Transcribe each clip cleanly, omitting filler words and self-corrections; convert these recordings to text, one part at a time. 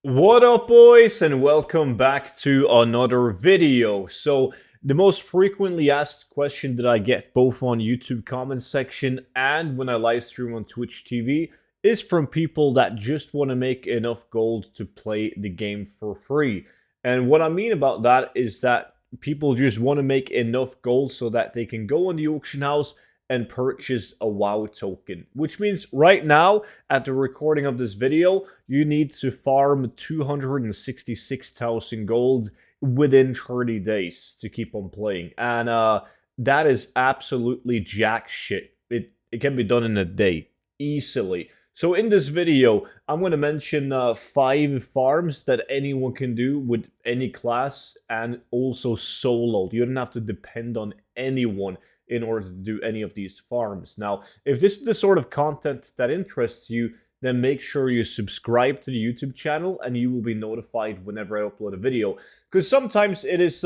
What up, boys, and welcome back to another video. So, the most frequently asked question that I get both on YouTube comment section and when I live stream on Twitch TV is from people that just want to make enough gold to play the game for free. And what I mean about that is that people just want to make enough gold so that they can go on the auction house and purchase a WoW token, which means right now, at the recording of this video, you need to farm 266,000 gold within 30 days to keep on playing. And that is absolutely jack shit. It can be done in a day, easily. So in this video, I'm going to mention 5 farms that anyone can do with any class and also solo. You don't have to depend on anyone in order to do any of these farms. Now, if this is the sort of content that interests you, then make sure you subscribe to the YouTube channel and you will be notified whenever I upload a video. Because sometimes it is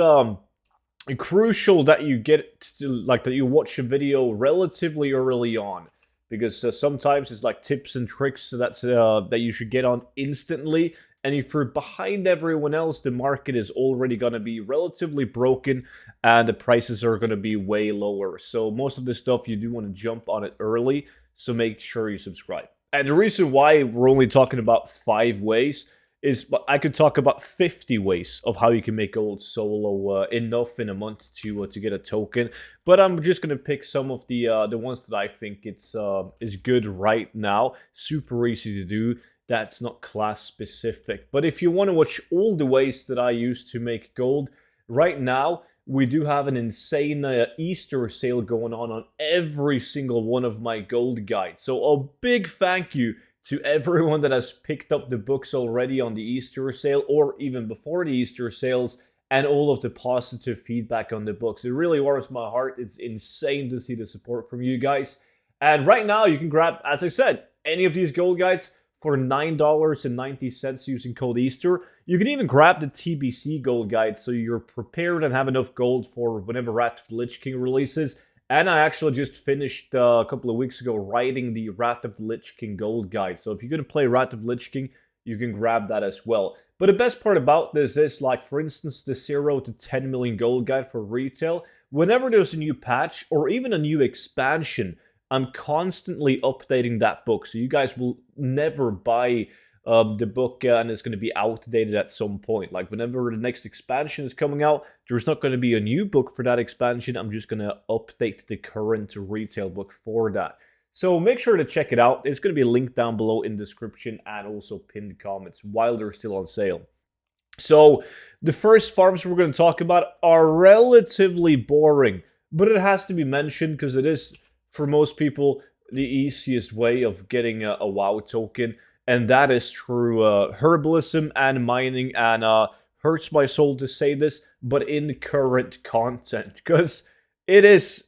crucial that you get to, that you watch a video relatively early on. Because sometimes it's like tips and tricks that you should get on instantly. And if you're behind everyone else, the market is already going to be relatively broken and the prices are going to be way lower. So most of this stuff, you do want to jump on it early. So make sure you subscribe. And the reason why we're only talking about 5 ways is I could talk about 50 ways of how you can make gold solo enough in a month to get a token. But I'm just gonna pick some of the ones that I think is good right now. Super easy to do. That's not class specific. But if you want to watch all the ways that I use to make gold right now, we do have an insane Easter sale going on every single one of my gold guides. So a big thank you to everyone that has picked up the books already on the Easter sale or even before the Easter sales and all of the positive feedback on the books. It really warms my heart. It's insane to see the support from you guys. And right now you can grab, as I said, any of these gold guides for $9.90 using code Easter. You can even grab the TBC gold guide so you're prepared and have enough gold for whenever Wrath of the Lich King releases. And I actually just finished a couple of weeks ago writing the Wrath of the Lich King gold guide. So if you're going to play Wrath of the Lich King, you can grab that as well. But the best part about this is, like, for instance, the 0 to 10 million gold guide for retail. Whenever there's a new patch or even a new expansion, I'm constantly updating that book. So you guys will never buy the book and it's going to be outdated at some point. Like, whenever the next expansion is coming out, there's not going to be a new book for that expansion. I'm just going to update the current retail book for that. So make sure to check it out. It's going to be linked down below in the description and also pinned comments while they're still on sale. So the first farms we're going to talk about are relatively boring, but it has to be mentioned because it is, for most people, the easiest way of getting a WoW token. And that is through herbalism and mining, and hurts my soul to say this, but in current content, because it is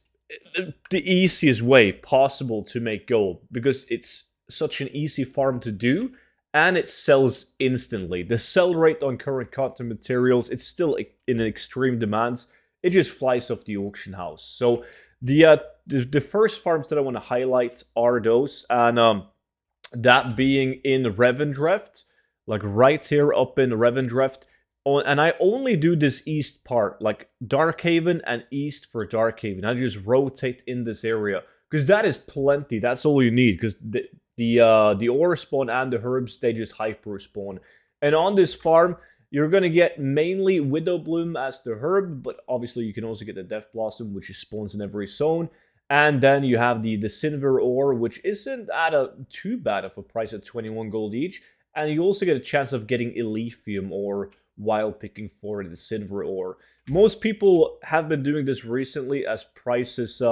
the easiest way possible to make gold, because it's such an easy farm to do, and it sells instantly. The sell rate on current content materials, it's still in extreme demands. It just flies off the auction house. So the first farms that I want to highlight are those, and that being in Revendreth, like right here up in Revendreth. And I only do this east part, like Darkhaven and east for Darkhaven. I just rotate in this area because that is plenty. That's all you need, because the ore spawn and the herbs, they just hyper spawn. And on this farm, you're going to get mainly Widow Bloom as the herb, but obviously you can also get the Death Blossom, which spawns in every zone. And then you have the Silver Ore, which isn't at too bad of a price at 21 gold each. And you also get a chance of getting Elefium Ore while picking for the Silver Ore. Most people have been doing this recently as prices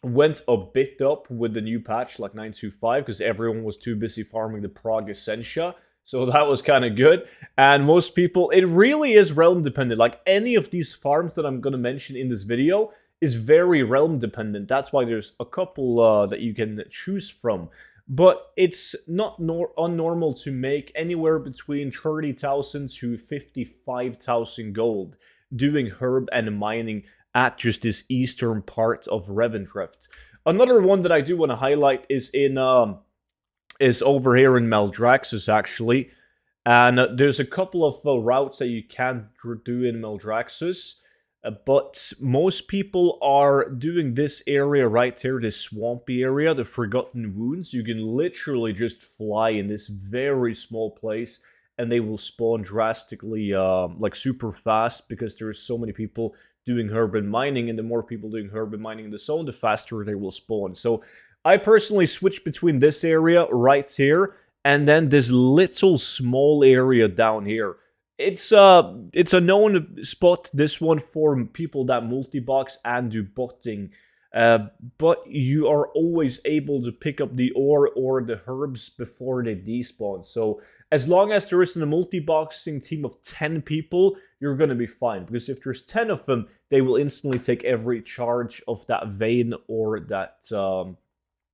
went a bit up with the new patch, like 925, because everyone was too busy farming the Prague Essentia. So that was kind of good. And most people, it really is realm dependent. Like any of these farms that I'm going to mention in this video is very realm dependent. That's why there's a couple that you can choose from. But it's not unnormal to make anywhere between 30,000 to 55,000 gold doing herb and mining at just this eastern part of Revendreth. Another one that I do want to highlight is over here in Maldraxxus, actually. And there's a couple of routes that you can do in Maldraxxus. But most people are doing this area right here, this swampy area, the Forgotten Wounds. You can literally just fly in this very small place, and they will spawn drastically, like super fast, because there's so many people doing urban mining, and the more people doing urban mining in the zone, the faster they will spawn. So I personally switch between this area right here, and then this little small area down here. It's a known spot, this one, for people that multi-box and do botting. But you are always able to pick up the ore or the herbs before they despawn. So as long as there isn't a multi-boxing team of 10 people, you're going to be fine. Because if there's 10 of them, they will instantly take every charge of that vein or that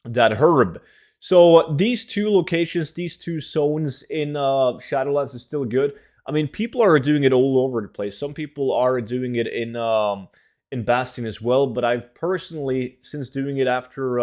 herb. So these two locations, these two zones in Shadowlands is still good. I mean, people are doing it all over the place. Some people are doing it in Bastion as well, but I've personally, since doing it after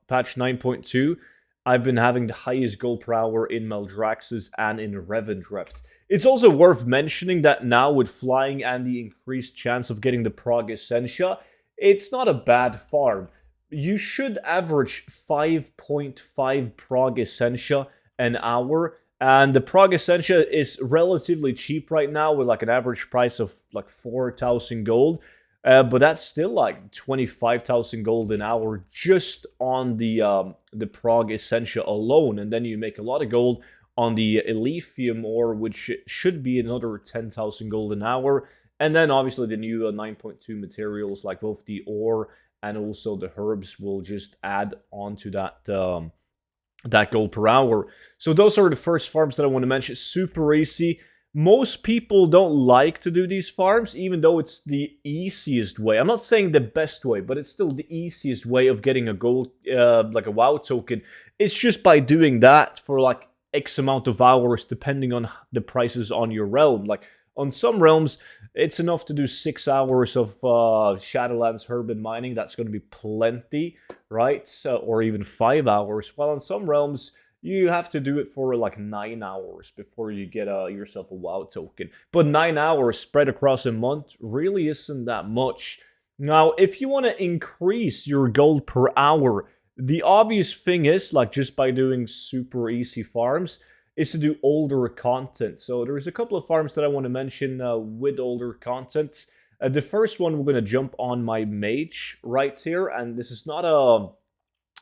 patch 9.2, I've been having the highest gold per hour in Maldraxxus and in Revendreft. It's also worth mentioning that now with flying and the increased chance of getting the Prog Essentia, it's not a bad farm. You should average 5.5 Prog Essentia an hour. And the Prog Essentia is relatively cheap right now with like an average price of like 4,000 gold. But that's still like 25,000 gold an hour just on the Prog Essentia alone. And then you make a lot of gold on the Elefium ore, which should be another 10,000 gold an hour. And then obviously the new 9.2 materials like both the ore and also the herbs will just add on to that gold per hour. So those are the first farms that I want to mention. Super easy. Most people don't like to do these farms, even though it's the easiest way. I'm not saying the best way, but it's still the easiest way of getting a gold, like a WoW token. It's just by doing that for like X amount of hours, depending on the prices on your realm. Like on some realms, it's enough to do 6 hours of Shadowlands urban mining. That's going to be plenty, right? Or even 5 hours. While on some realms, you have to do it for like 9 hours before you get yourself a WoW token. But 9 hours spread across a month really isn't that much. Now, if you want to increase your gold per hour, the obvious thing is, like just by doing super easy farms, is to do older content. So there's a couple of farms that I want to mention with older content. The first one, we're going to jump on my mage right here, and this is not a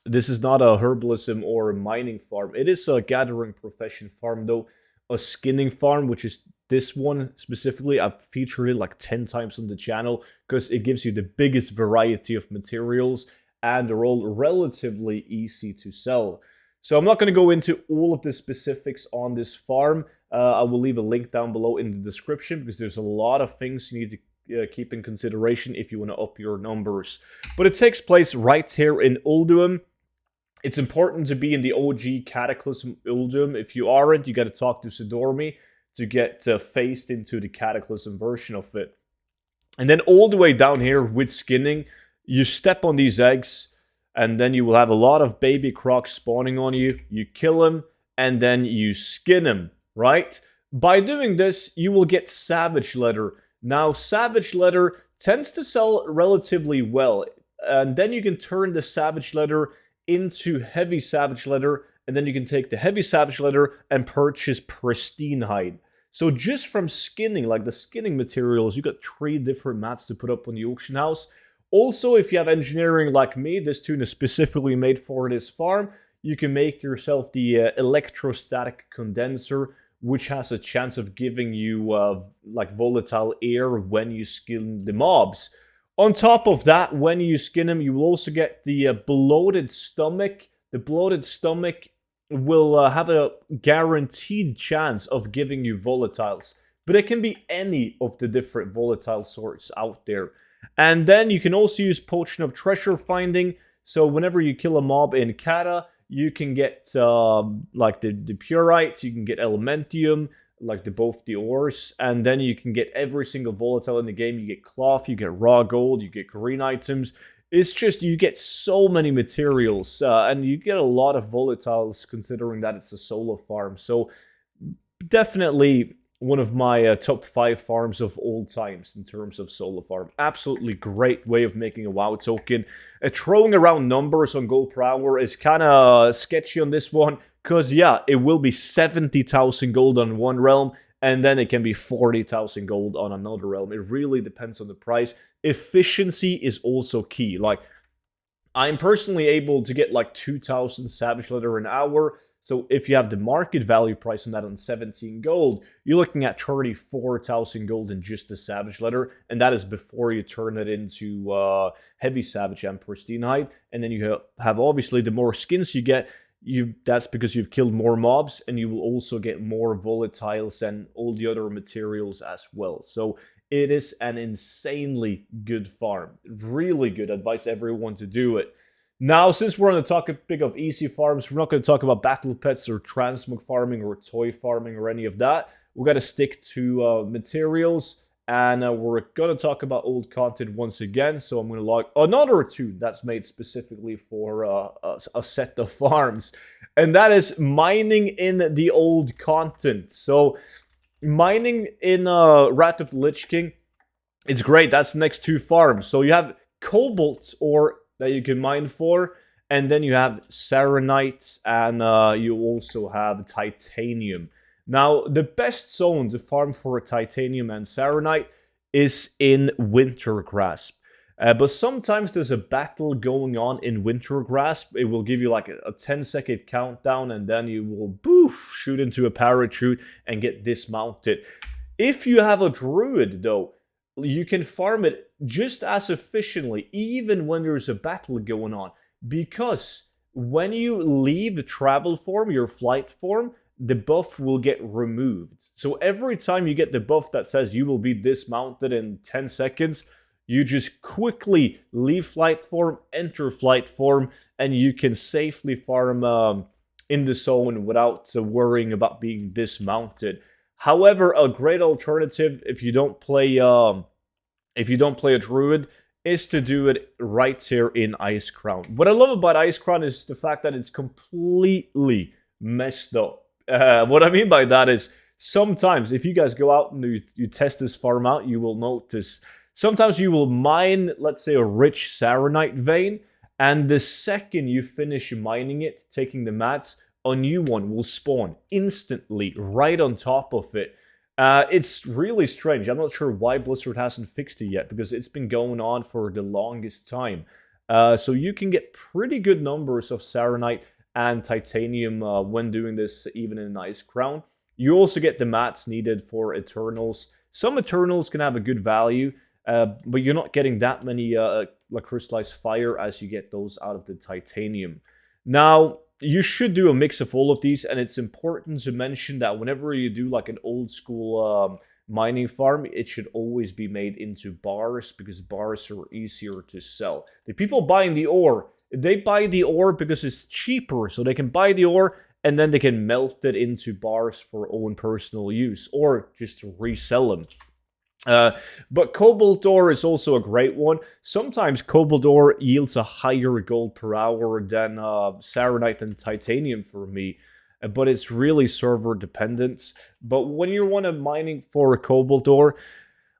herbalism or a mining farm. It is a gathering profession farm, though, a skinning farm, which is this one specifically. I've featured it like 10 times on the channel because it gives you the biggest variety of materials, and they're all relatively easy to sell. So I'm not going to go into all of the specifics on this farm. I will leave a link down below in the description because there's a lot of things you need to keep in consideration if you want to up your numbers. But it takes place right here in Ulduum. It's important to be in the OG Cataclysm Ulduum. If you aren't, you got to talk to Sidormi to get phased into the Cataclysm version of it. And then all the way down here with skinning, you step on these eggs, and then you will have a lot of baby crocs spawning on you. You kill them, and then you skin them, right? By doing this, you will get Savage Leather. Now, Savage Leather tends to sell relatively well, and then you can turn the Savage Leather into Heavy Savage Leather, and then you can take the Heavy Savage Leather and purchase Pristine Hide. So just from skinning, like the skinning materials, you got 3 different mats to put up on the auction house. Also, if you have engineering like me, this tune is specifically made for this farm, you can make yourself the electrostatic condenser, which has a chance of giving you like volatile air when you skin the mobs. On top of that, when you skin them, you will also get the bloated stomach. The bloated stomach will have a guaranteed chance of giving you volatiles, but it can be any of the different volatile sorts out there. And then you can also use Potion of Treasure Finding. So whenever you kill a mob in Kata, you can get like the Purites, you can get Elementium, like both the ores, and then you can get every single volatile in the game. You get cloth, you get raw gold, you get green items. It's just, you get so many materials, and you get a lot of volatiles considering that it's a solo farm. So definitely one of my top 5 farms of all times in terms of solar farm. Absolutely great way of making a WoW token. Throwing around numbers on gold per hour is kind of sketchy on this one, because yeah, it will be 70,000 gold on one realm, and then it can be 40,000 gold on another realm. It really depends on the price. Efficiency is also key. Like, I'm personally able to get like 2,000 Savage Leather an hour. So if you have the market value price on that on 17 gold, you're looking at 34,000 gold in just the Savage Leather, and that is before you turn it into Heavy Savage and Pristine Hide. And then you have obviously the more skins you get, that's because you've killed more mobs, and you will also get more volatiles and all the other materials as well. So it is an insanely good farm. Really good. Advise everyone to do it. Now, since we're on the topic of easy farms, we're not going to talk about battle pets or transmog farming or toy farming or any of that. We're going to stick to materials, and we're going to talk about old content once again. So I'm going to log another two that's made specifically for a set of farms, and that is mining in the old content. So mining in Wrath of the Lich King, it's great. That's the next two farms. So you have cobalt ore that you can mine for, and then you have Serenite, and you also have titanium. Now, the best zone to farm for titanium and Serenite is in Wintergrasp. But sometimes there's a battle going on in Wintergrasp. It will give you like a 10-second countdown, and then you will boof, shoot into a parachute and get dismounted. If you have a druid, though, you can farm it just as efficiently, even when there's a battle going on. Because when you leave travel form, your flight form, the buff will get removed. So every time you get the buff that says you will be dismounted in 10 seconds, you just quickly leave flight form, enter flight form, and you can safely farm in the zone without worrying about being dismounted. However, a great alternative if you don't play a druid is to do it right here in Icecrown. What I love about Icecrown is the fact that it's completely messed up. What I mean by that is sometimes if you guys go out and you test this farm out, you will notice sometimes you will mine, let's say, a rich Serenite vein, and the second you finish mining it, taking the mats, a new one will spawn instantly right on top of it. It's really strange. I'm not sure why Blizzard hasn't fixed it yet, because it's been going on for the longest time. So you can get pretty good numbers of Serenite and Titanium when doing this, even in Icecrown. You also get the mats needed for Eternals. Some Eternals can have a good value, but you're not getting that many like Crystallized Fire as you get those out of the Titanium. Now, you should do a mix of all of these, and it's important to mention that whenever you do like an old school mining farm, it should always be made into bars, because bars are easier to sell. The people buying the ore, they buy the ore because it's cheaper, so they can buy the ore and then they can melt it into bars for own personal use, or just to resell them. But Cobalt Ore is also a great one. Sometimes Cobalt Ore yields a higher gold per hour than Serenite and Titanium for me, but it's really server dependent. But when you want to mining for Cobalt Ore,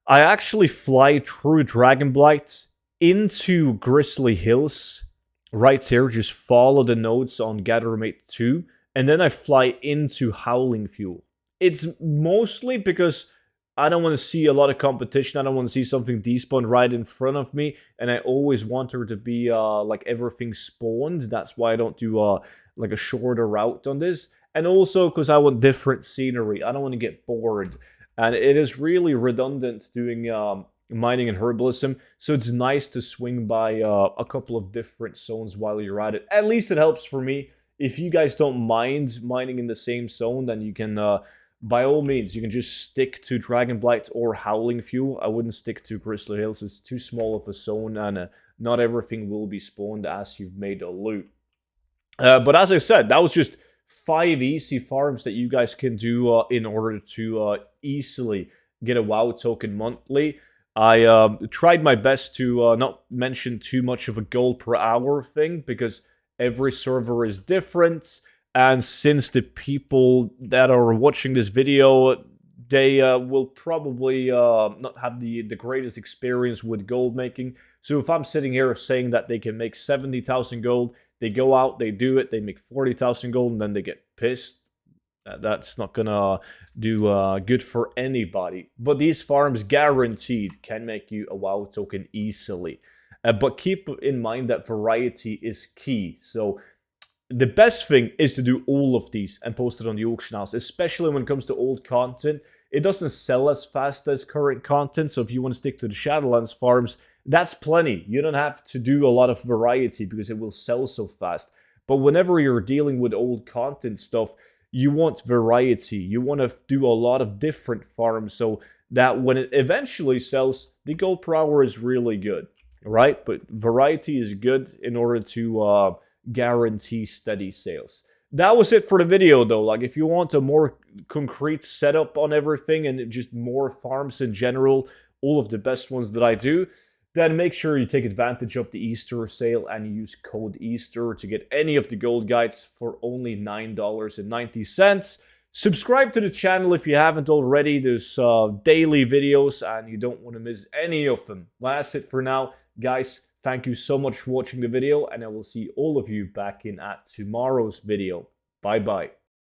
I actually fly through Dragonblight into Grizzly Hills right here. Just follow the nodes on Gathermate 2, and then I fly into Howling Fuel. It's mostly because I don't want to see a lot of competition. I don't want to see something despawn right in front of me, and I always want there to be like everything spawned. That's why I don't do like a shorter route on this. And also because I want different scenery. I don't want to get bored. And it is really redundant doing mining and herbalism, so it's nice to swing by a couple of different zones while you're at it. At least it helps for me. If you guys don't mind mining in the same zone, then you can by all means, you can just stick to Dragonblight or Howling Fuel. I wouldn't stick to Grizzly Hills. It's too small of a zone, and not everything will be spawned as you've made a loot. But as I said, that was just 5 easy farms that you guys can do in order to easily get a WoW token monthly. I tried my best to not mention too much of a gold per hour thing, because every server is different. And since the people that are watching this video, they will probably not have the greatest experience with gold making. So if I'm sitting here saying that they can make 70,000 gold, they go out, they do it, they make 40,000 gold, and then they get pissed. That's not gonna do good for anybody. But these farms guaranteed can make you a WoW token easily. But keep in mind that variety is key. So the best thing is to do all of these and post it on the auction house, especially when it comes to old content. It doesn't sell as fast as current content, so if you want to stick to the Shadowlands farms, that's plenty. You don't have to do a lot of variety because it will sell so fast. But whenever you're dealing with old content stuff, you want variety. You want to do a lot of different farms so that when it eventually sells, the gold per hour is really good, right? But variety is good in order to guarantee steady sales. That was it for the video though. Like, if you want a more concrete setup on everything and just more farms in general, all of the best ones that I do, then make sure you take advantage of the Easter sale and use code Easter to get any of the gold guides for only $9.90. Subscribe to the channel if you haven't already. There's daily videos and you don't want to miss any of them. Well, that's it for now. Guys, thank you so much for watching the video, and I will see all of you back in at tomorrow's video. Bye-bye.